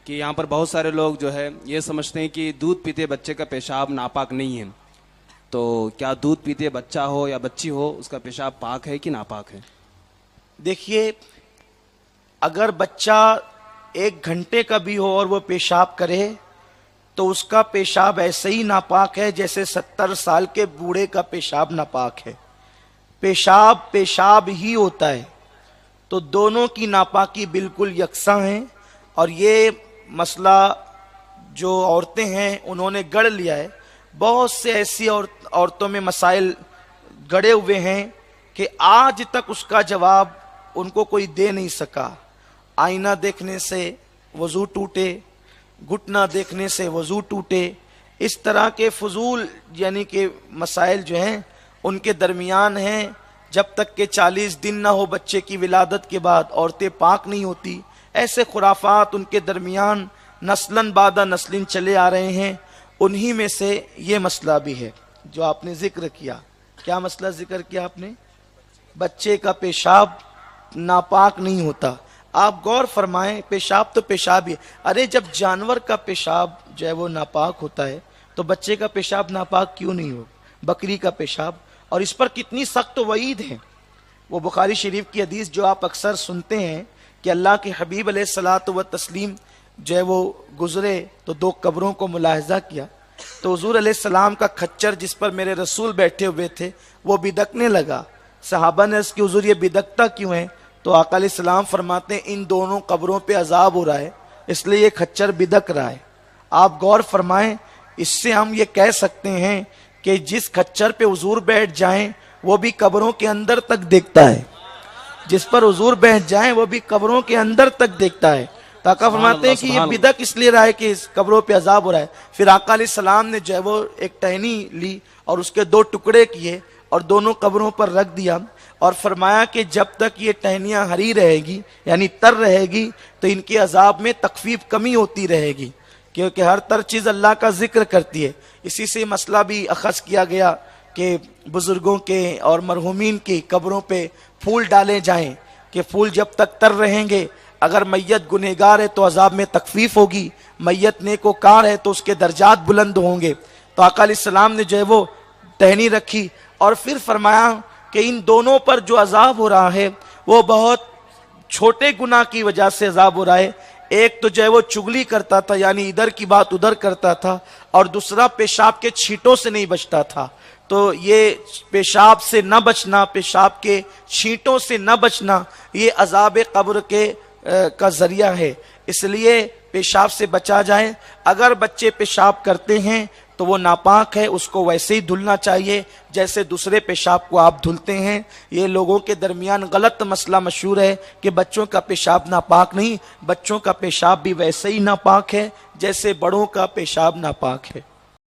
کہ یہاں پر بہت سارے لوگ جو ہے یہ سمجھتے ہیں کہ دودھ پیتے بچے کا پیشاب ناپاک نہیں ہے، تو کیا دودھ پیتے بچہ ہو یا بچی ہو اس کا پیشاب پاک ہے کہ ناپاک ہے؟ دیکھیے، اگر بچہ 1 گھنٹے کا بھی ہو اور وہ پیشاب کرے تو اس کا پیشاب ایسے ہی ناپاک ہے جیسے 70 سال کے بوڑھے کا پیشاب ناپاک ہے۔ پیشاب ہی ہوتا ہے، تو دونوں کی ناپاکی بالکل یکساں ہیں۔ اور یہ مسئلہ جو عورتیں ہیں انہوں نے گڑھ لیا ہے، بہت سے ایسی عورتوں میں مسائل گڑے ہوئے ہیں کہ آج تک اس کا جواب ان کو کوئی دے نہیں سکا۔ آئینہ دیکھنے سے وضو ٹوٹے، گھٹنا دیکھنے سے وضو ٹوٹے، اس طرح کے فضول یعنی کہ مسائل جو ہیں ان کے درمیان ہیں۔ جب تک کہ 40 دن نہ ہو بچے کی ولادت کے بعد عورتیں پاک نہیں ہوتی، ایسے خرافات ان کے درمیان نسلاً بعد نسلیں چلے آ رہے ہیں۔ انہی میں سے یہ مسئلہ بھی ہے جو آپ نے ذکر کیا۔ کیا مسئلہ ذکر کیا آپ نے؟ بچے کا پیشاب ناپاک نہیں ہوتا۔ آپ غور فرمائیں، پیشاب تو پیشاب ہی ہے۔ ارے جب جانور کا پیشاب جو ہے وہ ناپاک ہوتا ہے تو بچے کا پیشاب ناپاک کیوں نہیں ہو؟ بکری کا پیشاب، اور اس پر کتنی سخت وعید ہے۔ وہ بخاری شریف کی حدیث جو آپ اکثر سنتے ہیں کہ اللہ کے حبیب علیہ الصلاۃ والتسلیم جو ہے وہ گزرے تو 2 قبروں کو ملاحظہ کیا، تو حضور علیہ السلام کا کھچر جس پر میرے رسول بیٹھے ہوئے تھے وہ بدکنے لگا۔ صحابہ نے اس کی حضور یہ بدکتا کیوں ہے؟ تو آقا علیہ السلام فرماتے ہیں ان دونوں قبروں پہ عذاب ہو رہا ہے، اس لیے یہ کھچر بدک رہا ہے۔ آپ غور فرمائیں، اس سے ہم یہ کہہ سکتے ہیں کہ جس کھچر پہ حضور بیٹھ جائیں وہ بھی قبروں کے اندر تک دیکھتا ہے، جس پر حضور بیٹھ جائیں وہ بھی قبروں کے اندر تک دیکھتا ہے۔ تو آقا فرماتے ہیں کہ یہ بدک اس لیے رہا ہے کہ اس قبروں پہ عذاب ہو رہا ہے۔ پھر آقا علیہ السلام نے جو ہے وہ ایک ٹہنی لی اور اس کے 2 ٹکڑے کیے اور دونوں قبروں پر رکھ دیا، اور فرمایا کہ جب تک یہ ٹہنیاں ہری رہے گی یعنی تر رہے گی تو ان کے عذاب میں تخفیف کمی ہوتی رہے گی، کیونکہ ہر تر چیز اللہ کا ذکر کرتی ہے۔ اسی سے مسئلہ بھی اخذ کیا گیا کہ بزرگوں کے اور مرحومین کی قبروں پہ پھول ڈالے جائیں کہ پھول جب تک تر رہیں گے، اگر میت گنہگار ہے تو عذاب میں تخفیف ہوگی، میت نیکوکار ہے تو اس کے درجات بلند ہوں گے۔ تو آقا علیہ السلام نے جو ہے وہ ٹہنی رکھی اور پھر فرمایا کہ ان دونوں پر جو عذاب ہو رہا ہے وہ بہت چھوٹے گناہ کی وجہ سے عذاب ہو رہا ہے۔ ایک تو جو ہے وہ چگلی کرتا تھا یعنی ادھر کی بات ادھر کرتا تھا، اور دوسرا پیشاب کے چھینٹوں سے نہیں بچتا تھا۔ تو یہ پیشاب سے نہ بچنا، پیشاب کے چھینٹوں سے نہ بچنا، یہ عذاب قبر کا ذریعہ ہے۔ اس لیے پیشاب سے بچا جائے۔ اگر بچے پیشاب کرتے ہیں تو وہ ناپاک ہے، اس کو ویسے ہی دھلنا چاہیے جیسے دوسرے پیشاب کو آپ دھلتے ہیں۔ یہ لوگوں کے درمیان غلط مسئلہ مشہور ہے کہ بچوں کا پیشاب ناپاک نہیں، بچوں کا پیشاب بھی ویسے ہی ناپاک ہے جیسے بڑوں کا پیشاب ناپاک ہے۔